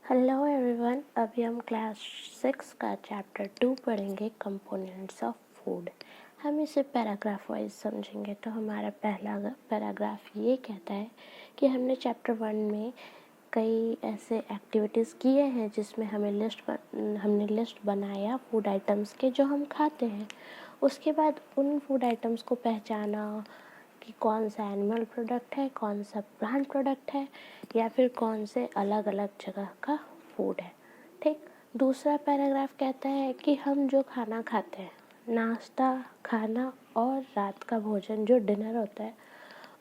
Hello everyone, अभी हम class 6 का चैप्टर 2 पढ़ेंगे, कंपोनेंट्स ऑफ फूड। हम इसे पैराग्राफ वाइज समझेंगे। तो हमारा पहला पैराग्राफ ये कहता है कि हमने चैप्टर 1 में कई ऐसे एक्टिविटीज़ किए हैं जिसमें हमने लिस्ट बनाया फूड आइटम्स के जो हम खाते हैं। उसके बाद उन फूड आइटम्स को पहचाना कि कौन सा एनिमल प्रोडक्ट है, कौन सा प्लांट प्रोडक्ट है, या फिर कौन से अलग अलग जगह का फूड है। ठीक। दूसरा पैराग्राफ कहता है कि हम जो खाना खाते हैं, नाश्ता, खाना और रात का भोजन जो डिनर होता है,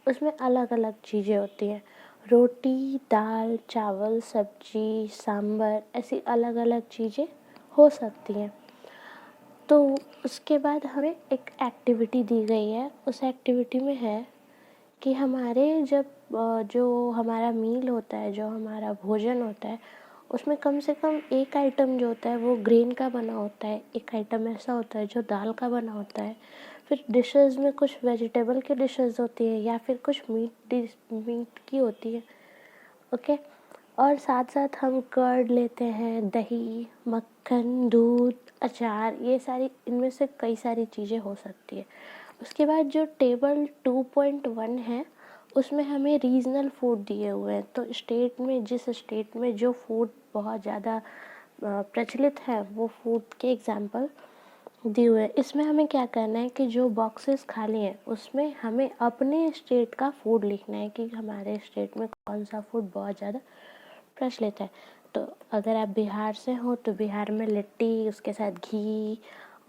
उसमें अलग अलग चीज़ें होती हैं। रोटी, दाल, चावल, सब्जी, सांभर, ऐसी अलग अलग चीज़ें हो सकती हैं। तो उसके बाद हमें एक एक्टिविटी दी गई है। उस एक्टिविटी में है कि हमारे जो हमारा मील होता है, जो हमारा भोजन होता है, उसमें कम से कम एक आइटम जो होता है वो ग्रेन का बना होता है, एक आइटम ऐसा होता है जो दाल का बना होता है, फिर डिशेज़ में कुछ वेजिटेबल की डिशेज़ होती है या फिर कुछ मीट की होती है। ओके। और साथ साथ हम कर्ड लेते हैं, दही, मक्खन, दूध, अचार, ये सारी, इनमें से कई सारी चीज़ें हो सकती है। उसके बाद जो टेबल 2.1 है, उसमें हमें रीजनल फूड दिए हुए हैं। तो जिस स्टेट में जो फूड बहुत ज़्यादा प्रचलित है, वो फूड के एग्जाम्पल दिए हुए हैं। इसमें हमें क्या करना है कि जो बॉक्सेस खाली हैं उसमें हमें अपने स्टेट का फूड लिखना है कि हमारे स्टेट में कौन सा फूड बहुत ज़्यादा प्रचलित है। तो अगर आप बिहार से हो तो बिहार में लिट्टी, उसके साथ घी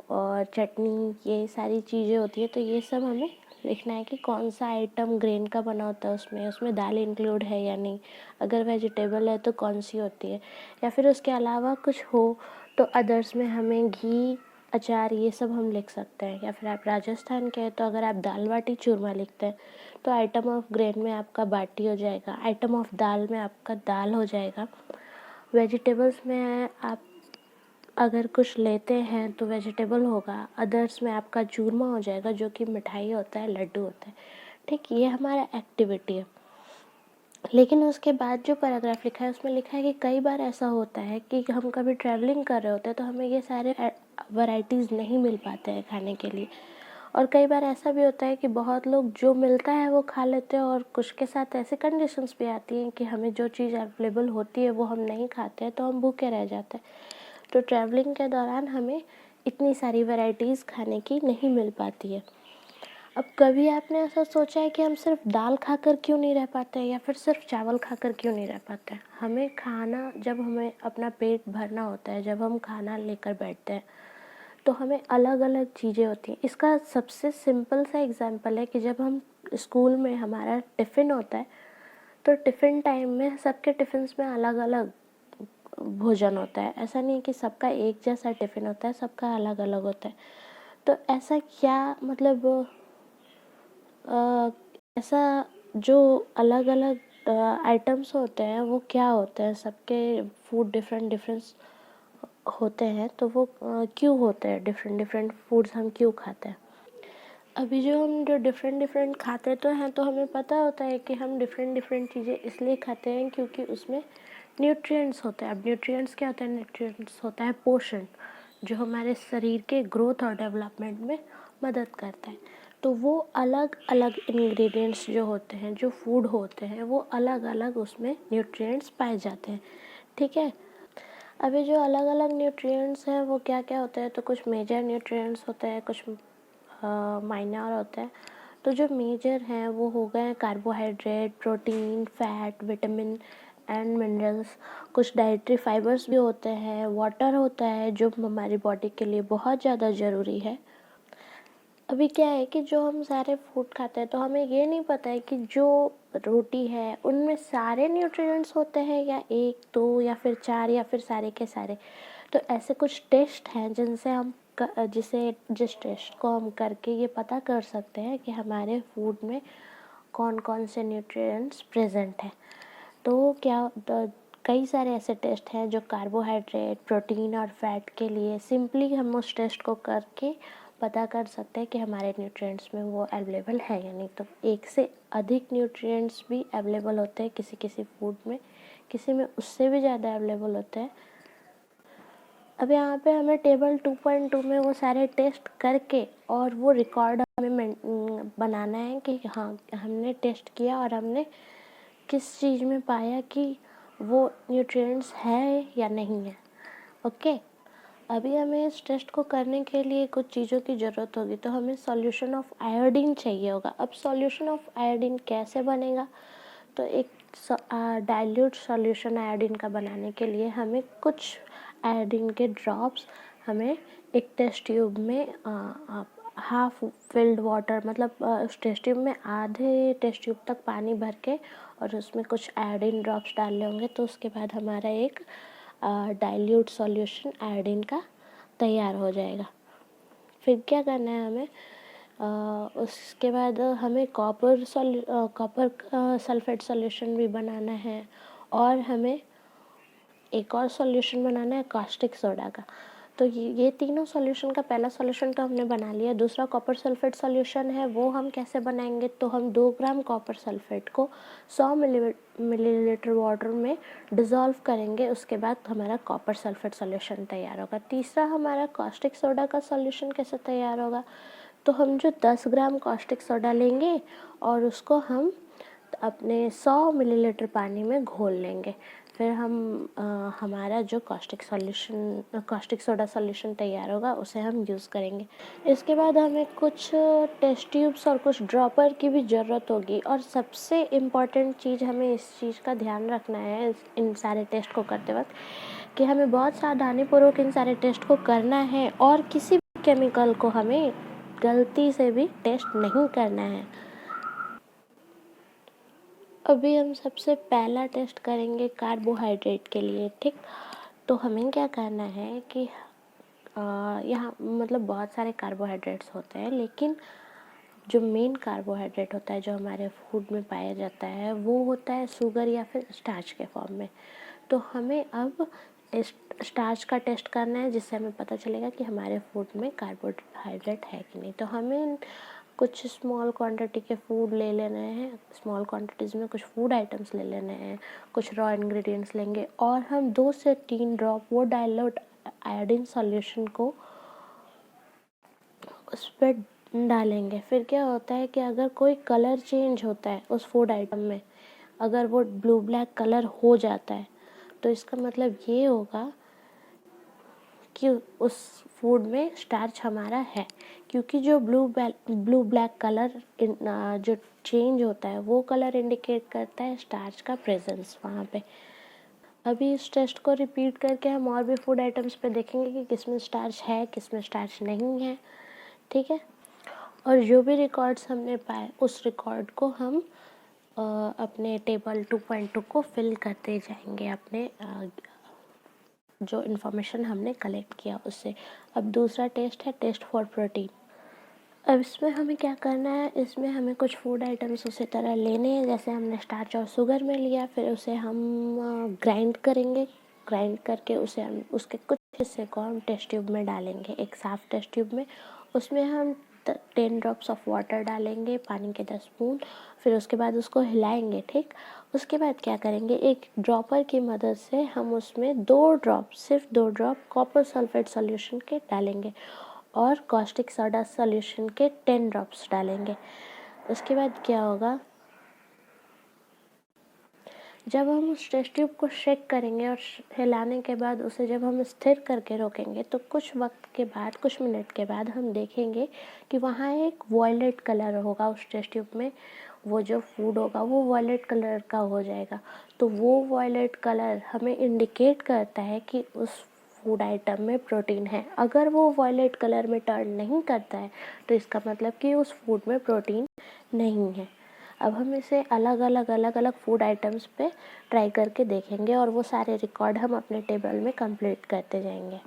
और चटनी, ये सारी चीज़ें होती है। तो ये सब हमें लिखना है कि कौन सा आइटम ग्रेन का बना होता है, उसमें दाल इंक्लूड है या नहीं, अगर वेजिटेबल है तो कौन सी होती है, या फिर उसके अलावा कुछ हो तो अदर्स में हमें घी, अचार, ये सब हम लिख सकते हैं। या फिर आप राजस्थान के हैं तो अगर आप दाल बाटी चूरमा लिखते हैं तो आइटम ऑफ ग्रेन में आपका बाटी हो जाएगा, आइटम ऑफ दाल में आपका दाल हो जाएगा। वेजिटेबल्स में आप अगर कुछ लेते हैं तो वेजिटेबल होगा, अदर्स में आपका चूरमा हो जाएगा जो कि मिठाई होता है, लड्डू होता है। ठीक, ये हमारा एक्टिविटी है। लेकिन उसके बाद जो पैराग्राफ लिखा है उसमें लिखा है कि कई बार ऐसा होता है कि हम कभी ट्रैवलिंग कर रहे होते हैं तो हमें ये सारे वैरायटीज़ नहीं मिल पाते हैं खाने के लिए। और कई बार ऐसा भी होता है कि बहुत लोग जो मिलता है वो खा लेते हैं, और कुछ के साथ ऐसी कंडीशंस भी आती हैं कि हमें जो चीज़ अवेलेबल होती है वो हम नहीं खाते हैं, तो हम भूखे रह जाते हैं। तो ट्रैवलिंग के दौरान हमें इतनी सारी वैरायटीज़ खाने की नहीं मिल पाती है। अब कभी आपने ऐसा सोचा है कि हम सिर्फ दाल खाकर क्यों नहीं रह पाते हैं, या फिर सिर्फ चावल खाकर क्यों नहीं रह पाते हैं? हमें खाना, जब हमें अपना पेट भरना होता है, जब हम खाना लेकर बैठते हैं, तो हमें अलग अलग चीज़ें होती हैं। इसका सबसे सिंपल सा एग्जांपल है कि जब हम स्कूल में हमारा टिफ़िन होता है, तो टिफ़िन टाइम में सबके टिफ़िन्स में अलग अलग भोजन होता है। ऐसा नहीं कि सबका एक जैसा टिफ़िन होता है, सबका अलग अलग होता है। तो ऐसा क्या मतलब अ, ऐसा जो अलग अलग आइटम्स होते हैं वो क्या होते हैं, सबके फूड डिफरेंट डिफरेंस होते हैं, तो वो क्यों होते हैं, डिफरेंट डिफरेंट फूड्स हम क्यों खाते हैं? अभी जो डिफरेंट डिफरेंट खाते तो हैं, तो हमें पता होता है कि हम डिफरेंट डिफरेंट चीज़ें इसलिए खाते हैं क्योंकि उसमें न्यूट्रिएंट्स होते हैं। अब न्यूट्रिएंट्स क्या होता है? न्यूट्रिएंट्स होता है पोषण, जो हमारे शरीर के ग्रोथ और डेवलपमेंट में मदद करता है। तो वो अलग अलग इंग्रेडिएंट्स जो होते हैं, जो फूड होते हैं, वो अलग अलग उसमें न्यूट्रिएंट्स पाए जाते हैं। ठीक है। अभी जो अलग अलग न्यूट्रिएंट्स हैं वो क्या क्या होते हैं? तो कुछ मेजर न्यूट्रिएंट्स होते हैं, कुछ माइनर होते हैं। तो जो मेजर हैं वो हो गए carbohydrate, protein, fat, vitamin and minerals. कुछ डाइटरी फाइबर्स भी होते हैं, वाटर होता है जो हमारी बॉडी के लिए बहुत ज़्यादा ज़रूरी है। अभी क्या है कि जो हम सारे फूड खाते हैं तो हमें ये नहीं पता है कि जो रोटी है उनमें सारे न्यूट्रिएंट्स होते हैं, या एक, दो, या फिर चार, या फिर सारे के सारे। तो ऐसे कुछ टेस्ट हैं जिस टेस्ट को हम करके ये पता कर सकते हैं कि हमारे फूड में कौन कौन से न्यूट्रिएंट्स प्रेजेंट हैं। कई सारे ऐसे टेस्ट हैं जो कार्बोहाइड्रेट, प्रोटीन और फैट के लिए सिंपली हम उस टेस्ट को करके पता कर सकते हैं कि हमारे न्यूट्रिएंट्स में वो अवेलेबल है या नहीं। तो एक से अधिक न्यूट्रिएंट्स भी अवेलेबल होते हैं किसी किसी फूड में, किसी में उससे भी ज़्यादा अवेलेबल होते हैं। अब यहाँ पे हमें टेबल 2.2 में वो सारे टेस्ट करके और वो रिकॉर्ड हमें बनाना है कि हाँ हमने टेस्ट किया और हमने किस चीज़ में पाया कि वो न्यूट्रिएंट्स है या नहीं है। ओके, अभी हमें इस टेस्ट को करने के लिए कुछ चीज़ों की ज़रूरत होगी, तो हमें सॉल्यूशन ऑफ आयोडीन चाहिए होगा। अब सॉल्यूशन ऑफ आयोडीन कैसे बनेगा, तो एक डाइल्यूट सॉल्यूशन आयोडीन का बनाने के लिए हमें कुछ आयोडीन के ड्रॉप्स हमें एक टेस्ट ट्यूब में हाफ फिल्ड वाटर, मतलब उस टेस्ट ट्यूब में आधे टेस्ट ट्यूब तक पानी भर के और उसमें कुछ आयोडीन ड्रॉप्स डालने होंगे, तो उसके बाद हमारा एक डाइल्यूट सॉल्यूशन आयोडीन का तैयार हो जाएगा। फिर क्या करना है हमें, उसके बाद हमें कॉपर सल्फेट सॉल्यूशन भी बनाना है और हमें एक और सॉल्यूशन बनाना है कास्टिक सोडा का। तो ये तीनों सॉल्यूशन का पहला सॉल्यूशन तो हमने बना लिया। दूसरा कॉपर सल्फेट सॉल्यूशन है, वो हम कैसे बनाएंगे, तो हम 2 ग्राम कॉपर सल्फेट को 100 मिलीलीटर वाटर में डिज़ोल्व करेंगे, उसके बाद हमारा कॉपर सल्फेट सॉल्यूशन तैयार होगा। तीसरा हमारा कास्टिक सोडा का सॉल्यूशन कैसे तैयार होगा, तो हम जो 10 ग्राम कास्टिक सोडा लेंगे और उसको हम अपने 100 मिलीलीटर पानी में घोल लेंगे। फिर हम हमारा जो कास्टिक सोडा सॉल्यूशन तैयार होगा उसे हम यूज़ करेंगे। इसके बाद हमें कुछ टेस्ट ट्यूब्स और कुछ ड्रॉपर की भी ज़रूरत होगी, और सबसे इम्पॉर्टेंट चीज़ हमें इस चीज़ का ध्यान रखना है इन सारे टेस्ट को करते वक्त कि हमें बहुत सावधानीपूर्वक इन सारे टेस्ट को करना है और किसी भी केमिकल को हमें गलती से भी टेस्ट नहीं करना है। अभी हम सबसे पहला टेस्ट करेंगे कार्बोहाइड्रेट के लिए, ठीक। तो हमें क्या करना है कि यहाँ मतलब बहुत सारे कार्बोहाइड्रेट्स होते हैं, लेकिन जो मेन कार्बोहाइड्रेट होता है जो हमारे फूड में पाया जाता है वो होता है शुगर या फिर स्टार्च के फॉर्म में। तो हमें अब स्टार्च का टेस्ट करना है, जिससे हमें पता चलेगा कि हमारे फूड में कार्बोहाइड्रेट है कि नहीं। तो हमें कुछ स्मॉल क्वांटिटी के फूड ले लेने हैं, स्मॉल क्वांटिटीज़ में कुछ फूड आइटम्स ले लेने हैं, कुछ रॉ इंग्रेडिएंट्स लेंगे और हम 2 से 3 ड्रॉप वो डाइल्यूट आयोडीन सॉल्यूशन को उस पर डालेंगे। फिर क्या होता है कि अगर कोई कलर चेंज होता है उस फूड आइटम में, अगर वो ब्लू ब्लैक कलर हो जाता है, तो इसका मतलब ये होगा कि उस फूड में स्टार्च हमारा है, क्योंकि जो ब्लू ब्लैक कलर जो चेंज होता है वो कलर इंडिकेट करता है स्टार्च का प्रेजेंस वहाँ पे। अभी इस टेस्ट को रिपीट करके हम और भी फूड आइटम्स पे देखेंगे कि किस में स्टार्च है, किस में स्टार्च नहीं है, ठीक है। और जो भी रिकॉर्ड्स हमने पाए उस रिकॉर्ड को हम अपने टेबल 2.2 को फिल करते जाएंगे अपने जो इन्फॉर्मेशन हमने कलेक्ट किया उससे। अब दूसरा टेस्ट है टेस्ट फॉर प्रोटीन। अब इसमें हमें क्या करना है, इसमें हमें कुछ फूड आइटम्स उसी तरह लेने हैं जैसे हमने स्टार्च और शुगर में लिया, फिर उसे हम ग्राइंड करेंगे। ग्राइंड करके उसे हम उसके कुछ हिस्से को हम टेस्ट ट्यूब में डालेंगे, एक साफ टेस्ट ट्यूब में। उसमें हम 10 ड्रॉप्स ऑफ वाटर डालेंगे, पानी के 10 बूंद। फिर उसके बाद उसको हिलाएंगे, ठीक। उसके बाद क्या करेंगे, एक ड्रॉपर की मदद से हम उसमें 2 ड्रॉप, सिर्फ 2 ड्रॉप कॉपर सल्फेट सॉल्यूशन के डालेंगे और कास्टिक सोडा सॉल्यूशन के 10 ड्रॉप्स डालेंगे। उसके बाद क्या होगा, जब हम उस टेस्ट ट्यूब को शेक करेंगे और हिलाने के बाद उसे जब हम स्थिर करके रोकेंगे, तो कुछ वक्त के बाद, कुछ मिनट के बाद हम देखेंगे कि वहाँ एक वॉयलेट कलर होगा उस टेस्ट ट्यूब में। वो जो फूड होगा वो वॉयलेट कलर का हो जाएगा। तो वो वॉयलेट कलर हमें इंडिकेट करता है कि उस फूड आइटम में प्रोटीन है। अगर वो वॉयलेट कलर में टर्न नहीं करता है तो इसका मतलब कि उस फूड में प्रोटीन नहीं है। अब हम इसे अलग अलग फूड आइटम्स पे ट्राई करके देखेंगे और वो सारे रिकॉर्ड हम अपने टेबल में कंप्लीट करते जाएंगे।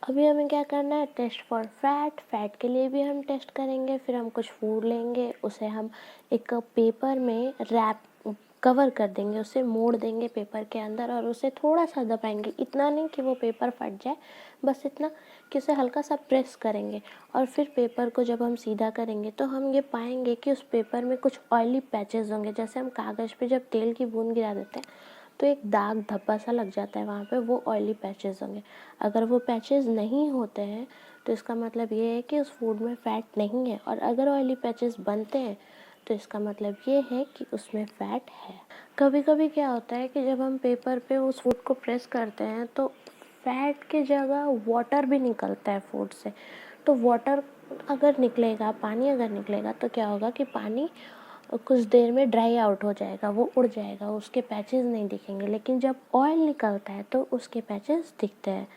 अभी हमें क्या करना है, टेस्ट फॉर फैट के लिए भी हम टेस्ट करेंगे। फिर हम कुछ फूड लेंगे, उसे हम एक पेपर में रैप कवर कर देंगे, उसे मोड़ देंगे पेपर के अंदर और उसे थोड़ा सा दबाएंगे, इतना नहीं कि वो पेपर फट जाए, बस इतना कि उसे हल्का सा प्रेस करेंगे। और फिर पेपर को जब हम सीधा करेंगे तो हम ये पाएंगे कि उस पेपर में कुछ ऑयली पैचेस होंगे, जैसे हम कागज़ पे जब तेल की बूंद गिरा देते हैं तो एक दाग धब्बा सा लग जाता है वहाँ पे, वो ऑयली पैचेस होंगे। अगर वो पैचेस नहीं होते हैं तो इसका मतलब ये है कि उस फूड में फ़ैट नहीं है, और अगर ऑयली पैचेस बनते हैं तो इसका मतलब ये है कि उसमें फ़ैट है। कभी कभी क्या होता है कि जब हम पेपर पे उस फूड को प्रेस करते हैं तो फैट की जगह वाटर भी निकलता है फूड से। तो वाटर अगर निकलेगा, पानी अगर निकलेगा तो क्या होगा कि पानी कुछ देर में ड्राई आउट हो जाएगा, वो उड़ जाएगा, उसके पैचेस नहीं दिखेंगे। लेकिन जब ऑयल निकलता है तो उसके पैचेस दिखते हैं।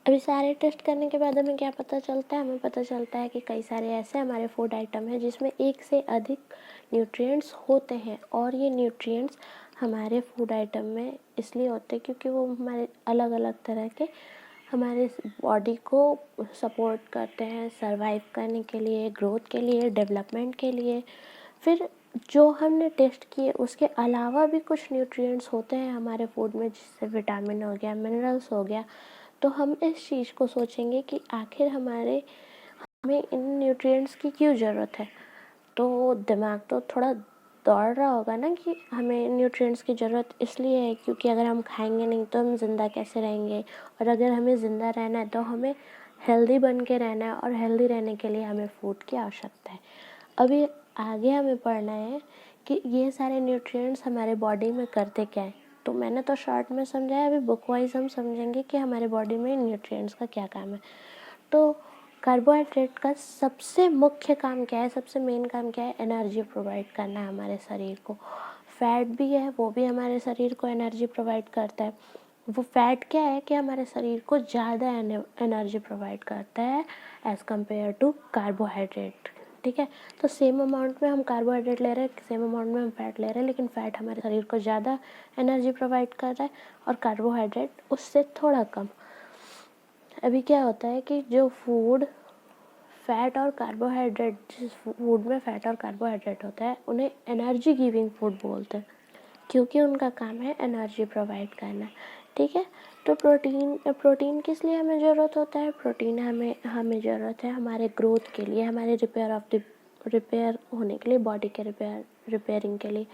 अभी सारे टेस्ट करने के बाद हमें क्या पता चलता है? हमें पता चलता है कि कई सारे ऐसे हमारे फूड आइटम हैं जिसमें एक से अधिक न्यूट्रिएंट्स होते हैं, और ये न्यूट्रिएंट्स हमारे फूड आइटम में इसलिए होते हैं क्योंकि वो हमारे अलग अलग तरह के हमारे बॉडी को सपोर्ट करते हैं सर्वाइव करने के लिए, ग्रोथ के लिए, डेवलपमेंट के लिए। फिर जो हमने टेस्ट किए उसके अलावा भी कुछ न्यूट्रिएंट्स होते हैं हमारे फूड में, जिससे विटामिन हो गया, मिनरल्स हो गया। तो हम इस चीज़ को सोचेंगे कि आखिर हमें इन न्यूट्रिएंट्स की क्यों ज़रूरत है। तो दिमाग तो थोड़ा दौड़ रहा होगा ना कि हमें न्यूट्रिएंट्स की ज़रूरत इसलिए है क्योंकि अगर हम खाएंगे नहीं तो हम ज़िंदा कैसे रहेंगे, और अगर हमें ज़िंदा रहना है तो हमें हेल्दी बन के रहना है, और हेल्दी रहने के लिए हमें फूड की आवश्यकता है। अभी आगे हमें पढ़ना है कि ये सारे न्यूट्रिएंट्स हमारे बॉडी में करते क्या है। तो मैंने तो शॉर्ट में समझाया, अभी बुक वाइज हम समझेंगे कि हमारे बॉडी में न्यूट्रिएंट्स का क्या काम है। तो कार्बोहाइड्रेट का सबसे मुख्य काम क्या है, सबसे मेन काम क्या है? एनर्जी प्रोवाइड करना है हमारे शरीर को। फैट भी है, वो भी हमारे शरीर को एनर्जी प्रोवाइड करता है। वो फैट क्या है कि हमारे शरीर को ज़्यादा एनर्जी प्रोवाइड करता है एज़ कम्पेयर टू कार्बोहाइड्रेट। ठीक है, तो सेम अमाउंट में हम कार्बोहाइड्रेट ले रहे हैं, सेम अमाउंट में हम फैट ले रहे हैं, लेकिन फैट हमारे शरीर को ज़्यादा एनर्जी प्रोवाइड कर रहा है और कार्बोहाइड्रेट उससे थोड़ा कम। अभी क्या होता है कि जो फूड फैट और कार्बोहाइड्रेट, जिस फूड में फैट और कार्बोहाइड्रेट होता है, उन्हें एनर्जी गिविंग फूड बोलते हैं क्योंकि उनका काम है एनर्जी प्रोवाइड करना। ठीक है, तो प्रोटीन किस लिए हमें ज़रूरत होता है? प्रोटीन हमें हमें ज़रूरत है हमारे ग्रोथ के लिए, हमारे रिपेयर होने के लिए, बॉडी के रिपेयरिंग के लिए।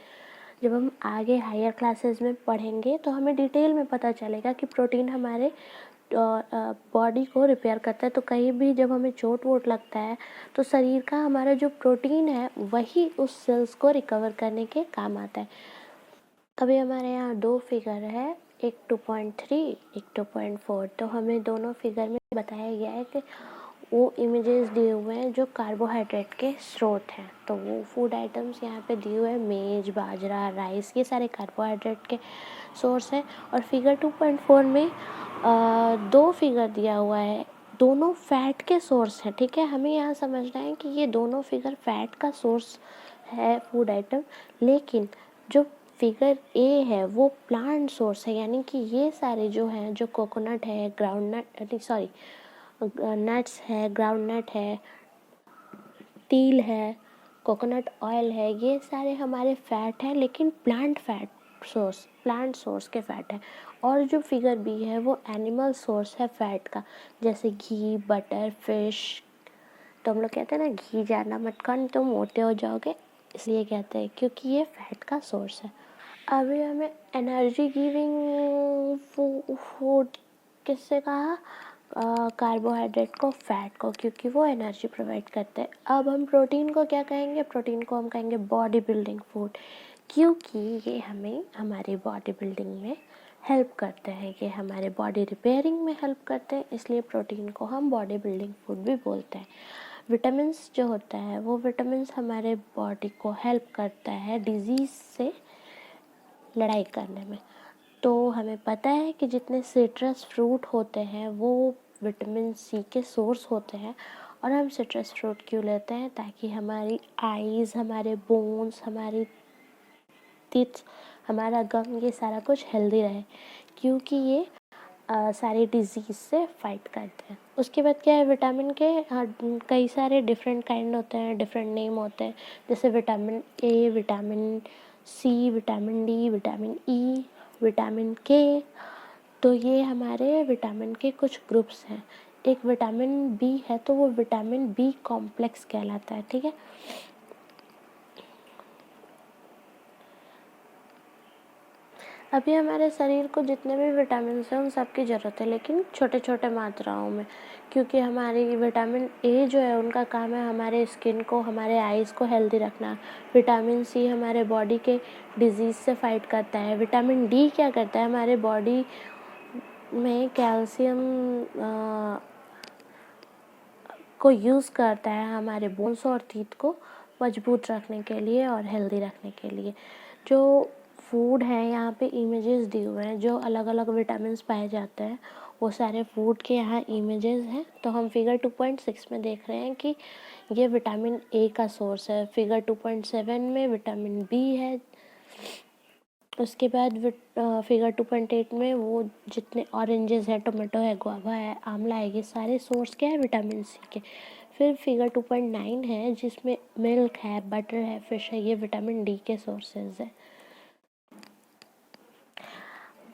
जब हम आगे हायर क्लासेस में पढ़ेंगे तो हमें डिटेल में पता चलेगा कि प्रोटीन हमारे बॉडी को रिपेयर करता है। तो कहीं भी जब हमें चोट वोट लगता है तो शरीर का हमारा जो प्रोटीन है वही उस सेल्स को रिकवर करने के काम आता है। अभी हमारे यहाँ दो फिगर है, एक 2.3, एक 2.4। तो हमें दोनों फिगर में बताया गया है कि वो इमेजेस दिए हुए हैं जो कार्बोहाइड्रेट के स्रोत हैं। तो वो फूड आइटम्स यहाँ पे दिए हुए हैं, मेज, बाजरा, राइस, ये सारे कार्बोहाइड्रेट के सोर्स हैं। और फिगर 2.4 में दो फिगर दिया हुआ है, दोनों फैट के सोर्स हैं। ठीक है, हमें यहाँ समझना है कि ये दोनों फिगर फैट का सोर्स है फूड आइटम, लेकिन जो फिगर ए है वो प्लांट सोर्स है। यानी कि ये सारे जो हैं, जो कोकोनट है, ग्राउंडनट, सॉरी नट्स है, ग्राउंडनट है, तिल है, कोकोनट ऑयल है, ये सारे हमारे फैट हैं, लेकिन प्लांट सोर्स के फैट हैं। और जो फिगर बी है वो एनिमल सोर्स है फैट का, जैसे घी, बटर, फिश। तो हम लोग कहते हैं ना, घी ज़्यादा मत खाओ नहीं तो मोटे हो जाओगे, इसलिए कहते हैं क्योंकि ये फैट का सोर्स है। अभी हमें एनर्जी गिविंग फूड किससे कहा? कार्बोहाइड्रेट को, फैट को, क्योंकि वो एनर्जी प्रोवाइड करते हैं। अब हम प्रोटीन को क्या कहेंगे? प्रोटीन को हम कहेंगे बॉडी बिल्डिंग फूड, क्योंकि ये हमें हमारी बॉडी बिल्डिंग में हेल्प करते हैं, ये हमारे बॉडी रिपेयरिंग में हेल्प करते हैं, इसलिए प्रोटीन को हम बॉडी बिल्डिंग फूड भी बोलते हैं। विटामिन्स जो होता है वो विटामिन्स हमारे बॉडी को हेल्प करता है डिजीज़ से लड़ाई करने में। तो हमें पता है कि जितने सिट्रस फ्रूट होते हैं वो विटामिन सी के सोर्स होते हैं। और हम सिट्रस फ्रूट क्यों लेते हैं? ताकि हमारी आईज़, हमारे बोन्स, हमारी टीथ, हमारा गम, ये सारा कुछ हेल्दी रहे, क्योंकि ये सारी डिजीज़ से फाइट करते हैं। उसके बाद क्या है? विटामिन के कई सारे डिफरेंट काइंड होते हैं, डिफरेंट नेम होते हैं, जैसे vitamin A, vitamin C, vitamin D, vitamin E, vitamin K. तो ये हमारे विटामिन के कुछ ग्रुप्स हैं। एक विटामिन बी है तो वो विटामिन बी कॉम्प्लेक्स कहलाता है। ठीक है, अभी हमारे शरीर को जितने भी विटामिन हैं उन सब की ज़रूरत है, लेकिन छोटे छोटे मात्राओं में, क्योंकि हमारी विटामिन ए जो है उनका काम है हमारे स्किन को, हमारे आइज़ को हेल्दी रखना। विटामिन सी हमारे बॉडी के डिजीज़ से फाइट करता है। विटामिन डी क्या करता है, हमारे बॉडी में कैल्शियम को यूज़ करता है हमारे बोन्स और टीथ को मजबूत रखने के लिए और हेल्दी रखने के लिए। जो फूड है यहाँ पे इमेजेस दिए हुए हैं, जो अलग अलग विटामिन्स पाए जाते हैं वो सारे फूड के यहाँ इमेजेस हैं। तो हम फिगर 2.6 में देख रहे हैं कि ये विटामिन ए का सोर्स है। फिगर 2.7 में विटामिन बी है। उसके बाद फिगर 2.8 में वो जितने ऑरेंजेस है, टोमेटो है, गुआवा है, आंवला है, ये सारे सोर्स क्या है विटामिन सी के। फिर फिगर 2.9 है जिसमें मिल्क है, बटर है, फिश है, ये विटामिन डी के सोर्सेज है।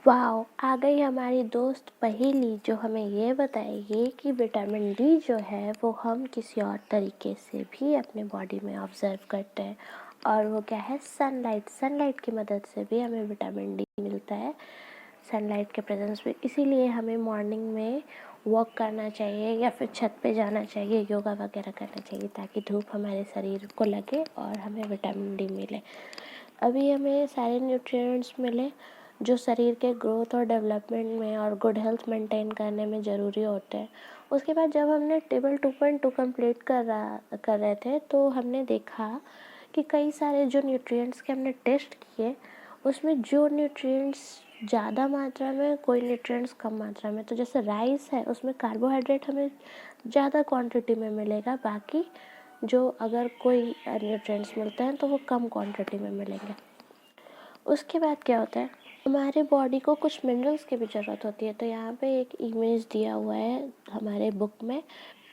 वाओ, आ गई हमारी दोस्त पहेली जो हमें ये बताएगी कि विटामिन डी जो है वो हम किसी और तरीके से भी अपने बॉडी में ऑब्जर्व करते हैं, और वो क्या है, सनलाइट की मदद से भी हमें विटामिन डी मिलता है, सनलाइट के प्रेजेंस में। इसीलिए हमें मॉर्निंग में वॉक करना चाहिए या फिर छत पे जाना चाहिए, योगा वगैरह करना चाहिए, ताकि धूप हमारे शरीर को लगे और हमें विटामिन डी मिले। अभी हमें सारे न्यूट्रिएंट्स मिले जो शरीर के ग्रोथ और डेवलपमेंट में और गुड हेल्थ मेंटेन करने में ज़रूरी होते हैं। उसके बाद जब हमने टेबल 2.2 कंप्लीट कर रहे थे तो हमने देखा कि कई सारे जो न्यूट्रिएंट्स के हमने टेस्ट किए उसमें जो न्यूट्रिएंट्स ज़्यादा मात्रा में, कोई न्यूट्रिएंट्स कम मात्रा में। तो जैसे राइस है उसमें कार्बोहाइड्रेट हमें ज़्यादा क्वांटिटी में मिलेगा, बाकी जो अगर कोई न्यूट्रिएंट्स मिलते हैं तो वो कम क्वांटिटी में मिलेंगे। उसके बाद क्या होता है, हमारे बॉडी को कुछ मिनरल्स की भी ज़रूरत होती है। तो यहाँ पे एक इमेज दिया हुआ है हमारे बुक में,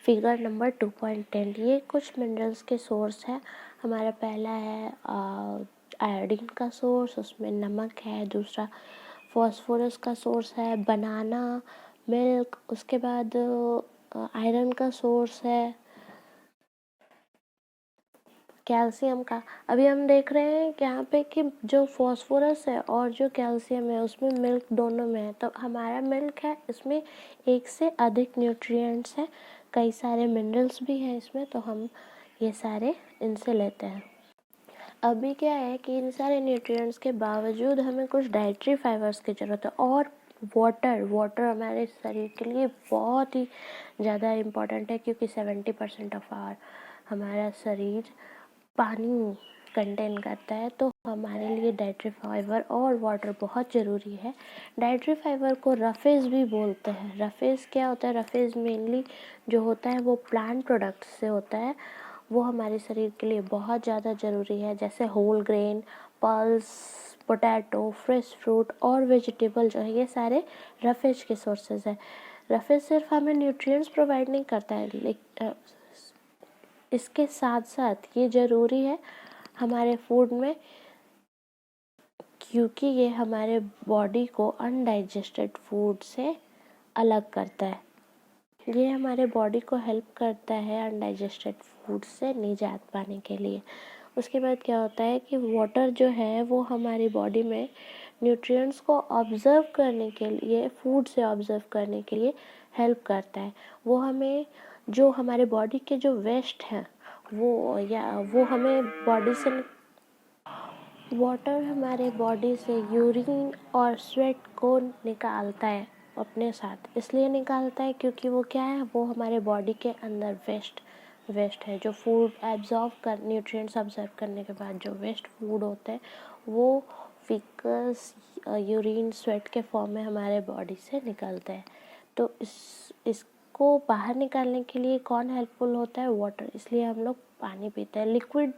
फिगर नंबर 2.10। ये कुछ मिनरल्स के सोर्स है। हमारा पहला है आयोडीन का सोर्स, उसमें नमक है। दूसरा फॉस्फोरस का सोर्स है बनाना, मिल्क। उसके बाद आयरन का सोर्स है कैल्शियम का। अभी हम देख रहे हैं कि यहाँ पे कि जो फॉस्फोरस है और जो कैल्शियम है उसमें मिल्क दोनों में है। तो हमारा मिल्क है, इसमें एक से अधिक न्यूट्रिएंट्स हैं, कई सारे मिनरल्स भी हैं इसमें, तो हम ये सारे इनसे लेते हैं। अभी क्या है कि इन सारे न्यूट्रिएंट्स के बावजूद हमें कुछ डाइटरी फाइबर्स की ज़रूरत है, और वाटर हमारे शरीर के लिए बहुत ही ज़्यादा इम्पॉर्टेंट है, क्योंकि 70% ऑफ हमारा शरीर पानी कंटेन करता है। तो हमारे लिए डाइटरी फाइबर और वाटर बहुत ज़रूरी है। डाइटरी फाइबर को रफेज भी बोलते हैं। रफेज क्या होता है, रफेज मेनली जो होता है वो प्लांट प्रोडक्ट्स से होता है, वो हमारे शरीर के लिए बहुत ज़्यादा ज़रूरी है। जैसे whole grain, pulse, potato, fresh fruit और वेजिटेबल जो है, ये सारे रफेज के सोर्सेज है। रफेज सिर्फ हमें न्यूट्रिएंट्स प्रोवाइड नहीं करता है, लेकिन इसके साथ साथ ये ज़रूरी है हमारे फूड में, क्योंकि ये हमारे बॉडी को अनडाइजेस्टेड फूड से अलग करता है। ये हमारे बॉडी को हेल्प करता है अनडाइजेस्टेड फूड से निजात पाने के लिए। उसके बाद क्या होता है कि वाटर जो है वो हमारी बॉडी में न्यूट्रिएंट्स को ऑब्ज़र्व करने के लिए, फूड से ऑब्ज़र्व करने के लिए हेल्प करता है। वो हमें, जो हमारे बॉडी के जो वेस्ट हैं वो हमें बॉडी से, वाटर हमारे बॉडी से यूरिन और स्वेट को निकालता है अपने साथ। इसलिए निकालता है क्योंकि वो क्या है, वो हमारे बॉडी के अंदर वेस्ट है, जो फूड एब्जॉर्ब कर, न्यूट्रिएंट्स ऑब्जर्व करने के बाद जो वेस्ट फूड होते हैं वो फिकस यूरिन स्वेट के फॉर्म में हमारे बॉडी से निकलते हैं। तो इसको बाहर निकालने के लिए कौन हेल्पफुल होता है, वाटर। इसलिए हम लोग पानी पीते हैं। लिक्विड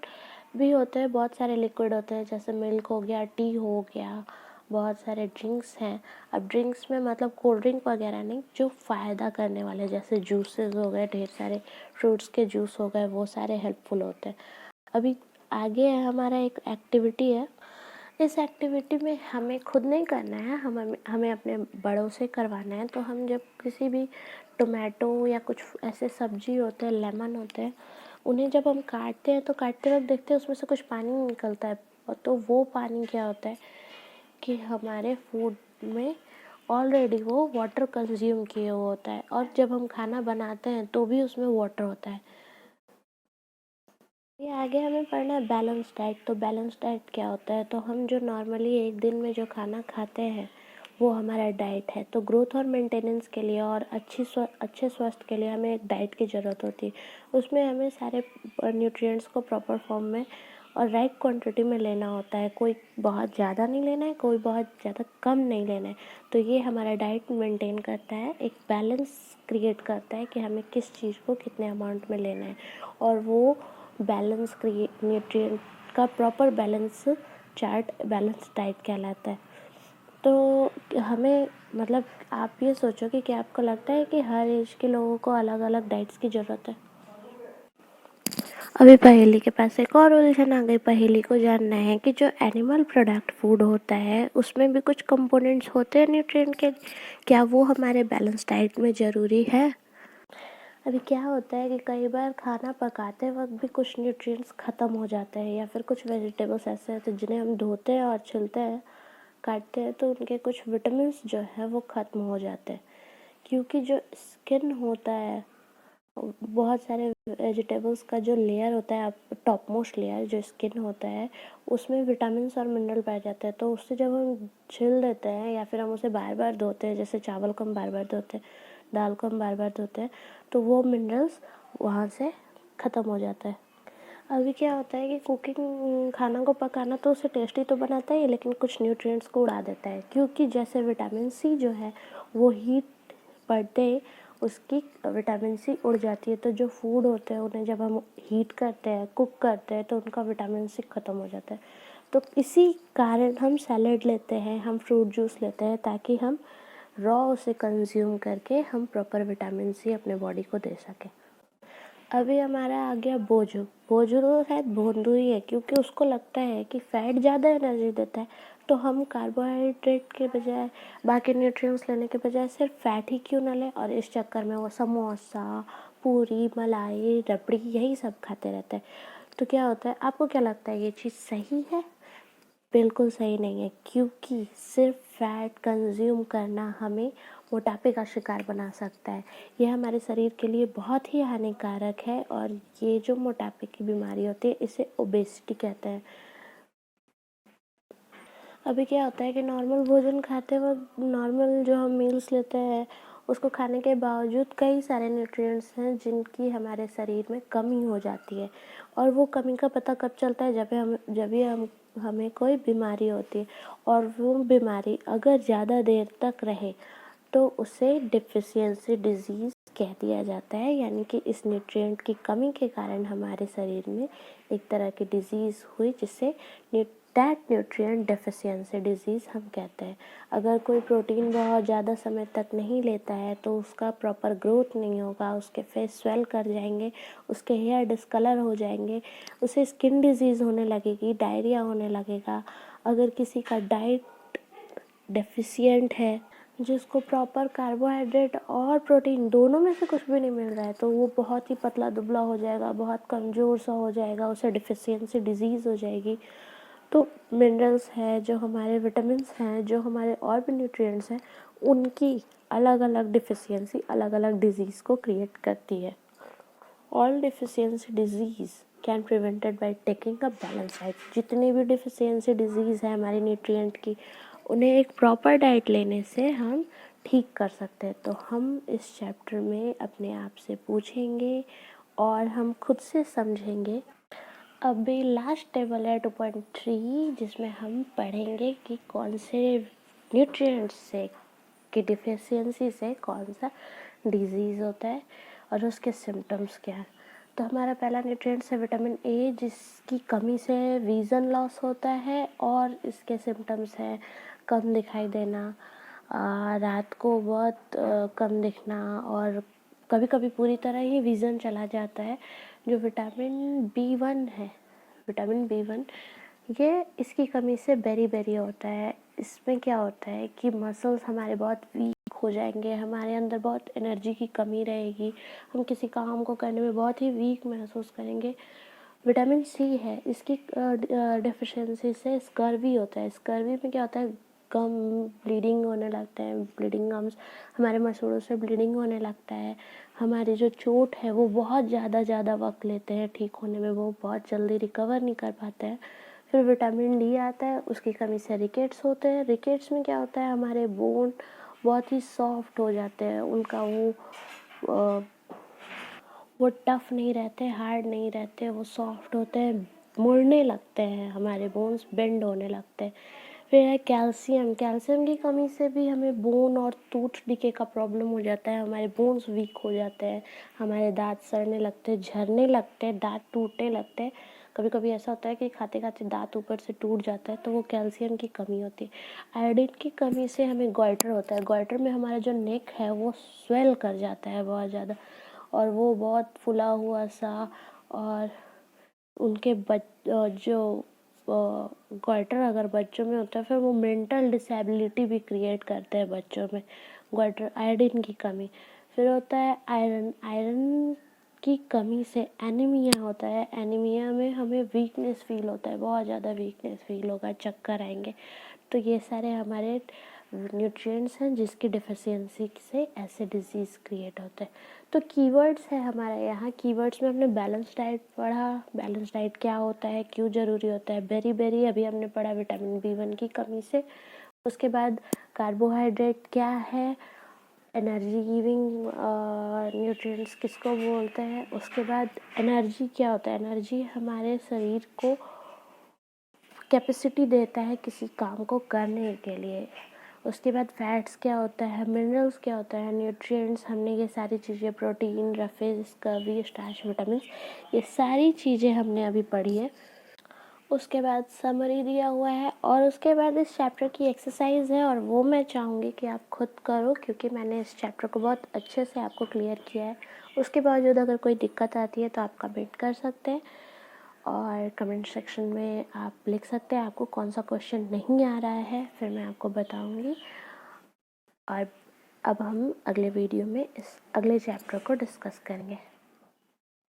भी होते हैं, बहुत सारे लिक्विड होते हैं, जैसे मिल्क हो गया, टी हो गया, बहुत सारे ड्रिंक्स हैं। अब ड्रिंक्स में मतलब कोल्ड ड्रिंक वगैरह नहीं, जो फ़ायदा करने वाले, जैसे जूसेस हो गए, ढेर सारे फ्रूट्स के जूस हो गए, वो सारे हेल्पफुल होते हैं। अभी आगे हमारा एक एक्टिविटी है। इस एक्टिविटी में हमें खुद नहीं करना है, हमें अपने बड़ों से करवाना है। तो हम जब किसी भी टोमेटो या कुछ ऐसे सब्जी होते हैं, लेमन होते हैं, उन्हें जब हम काटते हैं तो काटते वक्त देखते हैं उसमें से कुछ पानी निकलता है। तो वो पानी क्या होता है, कि हमारे फूड में ऑलरेडी वो वाटर कंज्यूम किए हुआ होता है, और जब हम खाना बनाते हैं तो भी उसमें वाटर होता है। ये आगे हमें पढ़ना है बैलेंस डाइट। तो बैलेंस डाइट क्या होता है? तो हम जो नॉर्मली एक दिन में जो खाना खाते हैं वो हमारा डाइट है। तो ग्रोथ और मेंटेनेंस के लिए और अच्छे स्वास्थ्य के लिए हमें एक डाइट की ज़रूरत होती है। उसमें हमें सारे न्यूट्रिएंट्स को प्रॉपर फॉर्म में और राइट क्वांटिटी में लेना होता है। कोई बहुत ज़्यादा नहीं लेना है, कोई बहुत ज़्यादा कम नहीं लेना है। तो ये हमारा डाइट मेंटेन करता है, एक बैलेंस क्रिएट करता है कि हमें किस चीज़ को कितने अमाउंट में लेना है, और वो बैलेंस न्यूट्रिएंट का proper balance chart balance diet कहलाता है। तो हमें मतलब आप ये सोचो कि क्या आपको लगता है कि हर एज के लोगों को अलग अलग डाइट्स की ज़रूरत है? अभी पहेली के पास एक और उलझन आ गई। पहेली को जानना है कि जो एनिमल प्रोडक्ट फूड होता है उसमें भी कुछ कंपोनेंट्स होते हैं न्यूट्रिएंट के, क्या वो हमारे बैलेंस डाइट में ज़रूरी है? अभी क्या होता है कि कई बार खाना पकाते वक्त भी कुछ न्यूट्रिएंट्स ख़त्म हो जाते हैं, या फिर कुछ वेजिटेबल्स ऐसे होते हैं जिन्हें हम धोते हैं और छिलते हैं, काटते हैं, तो उनके कुछ विटामिन्स जो है वो ख़त्म हो जाते हैं। क्योंकि जो स्किन होता है, बहुत सारे वेजिटेबल्स का जो लेयर होता है, टॉप मोस्ट लेयर जो स्किन होता है, उसमें विटामिन्स और मिनरल पाए जाते हैं। तो उससे जब हम छिल देते हैं या फिर हम उसे बार बार धोते हैं, जैसे चावल को हम बार बार धोते हैं, दाल को हम बार बार धोते हैं, तो वो मिनरल्स वहाँ से ख़त्म हो जाता है। अभी क्या होता है कि कुकिंग, खाना को पकाना तो उसे टेस्टी तो बनाता है, लेकिन कुछ न्यूट्रिएंट्स को उड़ा देता है। क्योंकि जैसे विटामिन सी जो है वो हीट पड़ते ही उसकी विटामिन सी उड़ जाती है। तो जो फूड होते हैं उन्हें जब हम हीट करते हैं, कुक करते हैं, तो उनका विटामिन सी ख़त्म हो जाता है। तो इसी कारण हम सैलेड लेते हैं, हम फ्रूट जूस लेते हैं, ताकि हम रॉ उसे कंज्यूम करके हम प्रॉपर विटामिन सी अपने बॉडी को दे सकें। अभी हमारा आ गया बोझू। बोझू तो शायद भोंदू ही है, क्योंकि उसको लगता है कि फैट ज़्यादा एनर्जी देता है। तो हम कार्बोहाइड्रेट के बजाय, बाकी न्यूट्रिएंट्स लेने के बजाय सिर्फ फैट ही क्यों ना लें, और इस चक्कर में वो समोसा, पूरी, मलाई, रबड़ी यही सब खाते रहते हैं। तो क्या होता है, आपको क्या लगता है ये चीज़ सही है? बिल्कुल सही नहीं है, क्योंकि सिर्फ फैट कंज्यूम करना हमें मोटापे का शिकार बना सकता है। ये हमारे शरीर के लिए बहुत ही हानिकारक है, और ये जो मोटापे की बीमारी होती है इसे ओबेसिटी कहते हैं। अभी क्या होता है कि नॉर्मल भोजन खाते वक्त, नॉर्मल जो हम मील्स लेते हैं उसको खाने के बावजूद कई सारे न्यूट्रिएंट्स हैं जिनकी हमारे शरीर में कमी हो जाती है, और वो कमी का पता कब चलता है? जब भी हमें कोई बीमारी होती है, और वो बीमारी अगर ज़्यादा देर तक रहे तो उसे डेफिशिएंसी डिजीज़ कह दिया जाता है। यानी कि इस न्यूट्रिएंट की कमी के कारण हमारे शरीर में एक तरह की डिजीज़ हुई, जिसे दैट न्यूट्रिएंट डेफिशिएंसी डिजीज़ हम कहते हैं। अगर कोई प्रोटीन बहुत ज़्यादा समय तक नहीं लेता है तो उसका प्रॉपर ग्रोथ नहीं होगा, उसके फेस स्वेल कर जाएंगे, उसके हेयर डिस्कलर हो जाएंगे, उसे स्किन डिजीज़ होने लगेगी, डायरिया होने लगेगा। अगर किसी का डाइट डेफिशिएंट है, जिसको प्रॉपर कार्बोहाइड्रेट और प्रोटीन दोनों में से कुछ भी नहीं मिल रहा है, तो वो बहुत ही पतला दुबला हो जाएगा, बहुत कमज़ोर सा हो जाएगा, उसे डेफिशिएंसी डिजीज़ हो जाएगी। तो मिनरल्स है, जो हमारे विटामिन्स हैं, जो हमारे और भी न्यूट्रिएंट्स हैं, उनकी अलग अलग डिफिशियंसी अलग अलग डिजीज़ को क्रिएट करती है। All deficiency disease can prevented by taking a balance diet. जितनी भी डिफिशियंसी डिजीज़ है हमारी न्यूट्रिएंट की, उन्हें एक प्रॉपर डाइट लेने से हम ठीक कर सकते हैं। तो हम इस चैप्टर में अपने आप से पूछेंगे और हम खुद से समझेंगे। अभी लास्ट टेबल है 2.3, जिसमें हम पढ़ेंगे कि कौन से न्यूट्रिएंट्स से की डिफिशियंसी से कौन सा डिजीज़ होता है और उसके सिम्टम्स क्या हैं। तो हमारा पहला न्यूट्रिएंट्स है विटामिन ए, जिसकी कमी से विज़न लॉस होता है, और इसके सिम्टम्स हैं कम दिखाई देना, रात को बहुत कम दिखना, और कभी कभी पूरी तरह ही विज़न चला जाता है। जो विटामिन बी वन, ये इसकी कमी से बेरी बेरी होता है। इसमें क्या होता है कि मसल्स हमारे बहुत वीक हो जाएंगे, हमारे अंदर बहुत एनर्जी की कमी रहेगी, हम किसी काम को करने में बहुत ही वीक महसूस करेंगे। विटामिन सी है, इसकी डेफिशिएंसी से स्कर्वी होता है। स्कर्वी में क्या होता है, गम ब्लीडिंग होने लगते हैं, ब्लीडिंग गम्स, हमारे मसूड़ों से ब्लीडिंग होने लगता है, हमारी जो चोट है वो बहुत ज़्यादा वक्त लेते हैं ठीक होने में, वो बहुत जल्दी रिकवर नहीं कर पाते हैं। फिर विटामिन डी आता है, उसकी कमी से रिकेट्स होते हैं। रिकेट्स में क्या होता है, हमारे बोन बहुत ही सॉफ्ट हो जाते हैं, उनका वो टफ नहीं रहते, हार्ड नहीं रहते, वो सॉफ्ट होते हैं, मुड़ने लगते हैं, हमारे बोन्स बेंड होने लगते हैं। फिर है कैल्शियम। कैल्शियम की कमी से भी हमें बोन और टूथ डिके का प्रॉब्लम हो जाता है, हमारे बोन्स वीक हो जाते हैं, हमारे दांत सड़ने लगते हैं, झड़ने लगते हैं, दांत टूटने लगते हैं। कभी कभी ऐसा होता है कि खाते खाते दांत ऊपर से टूट जाता है, तो वो कैल्शियम की कमी होती है। आयोडीन की कमी से हमें गॉइटर होता है। गॉइटर में हमारा जो नेक है वो स्वेल कर जाता है बहुत ज़्यादा, और वो बहुत फुला हुआ सा, और उनके जो गॉइटर अगर बच्चों में होता है फिर वो मेंटल डिसेबिलिटी भी क्रिएट करते हैं बच्चों में। गॉइटर, आयोडीन की कमी। फिर होता है आयरन। आयरन की कमी से एनीमिया होता है। एनीमिया में हमें वीकनेस फील होता है, बहुत ज़्यादा वीकनेस फील होगा, चक्कर आएंगे। तो ये सारे हमारे न्यूट्रिएंट्स हैं जिसकी डिफिशियंसी से ऐसे डिजीज़ क्रिएट होते हैं। तो कीवर्ड्स है हमारे यहाँ। कीवर्ड्स में हमने बैलेंस डाइट पढ़ा। बैलेंस डाइट क्या होता है, क्यों ज़रूरी होता है। बेरी अभी हमने पढ़ा विटामिन B1 की कमी से। उसके बाद कार्बोहाइड्रेट क्या है, एनर्जी गिविंग न्यूट्रिएंट्स किसको बोलते हैं। उसके बाद एनर्जी क्या होता है। एनर्जी हमारे शरीर को कैपेसिटी देता है किसी काम को करने के लिए। उसके बाद फैट्स क्या होता है, मिनरल्स क्या होता है, न्यूट्रिएंट्स, हमने ये सारी चीज़ें, protein, roughage, scurvy, starch, vitamin, ये सारी चीज़ें हमने अभी पढ़ी है। उसके बाद समरी दिया हुआ है, और उसके बाद इस चैप्टर की एक्सरसाइज है, और वो मैं चाहूँगी कि आप खुद करो, क्योंकि मैंने इस चैप्टर को बहुत अच्छे से आपको क्लियर किया है। उसके बावजूद अगर कोई दिक्कत आती है तो आप कमेंट कर सकते हैं, और कमेंट सेक्शन में आप लिख सकते हैं आपको कौन सा क्वेश्चन नहीं आ रहा है, फिर मैं आपको बताऊंगी। और अब हम अगले वीडियो में इस अगले चैप्टर को डिस्कस करेंगे।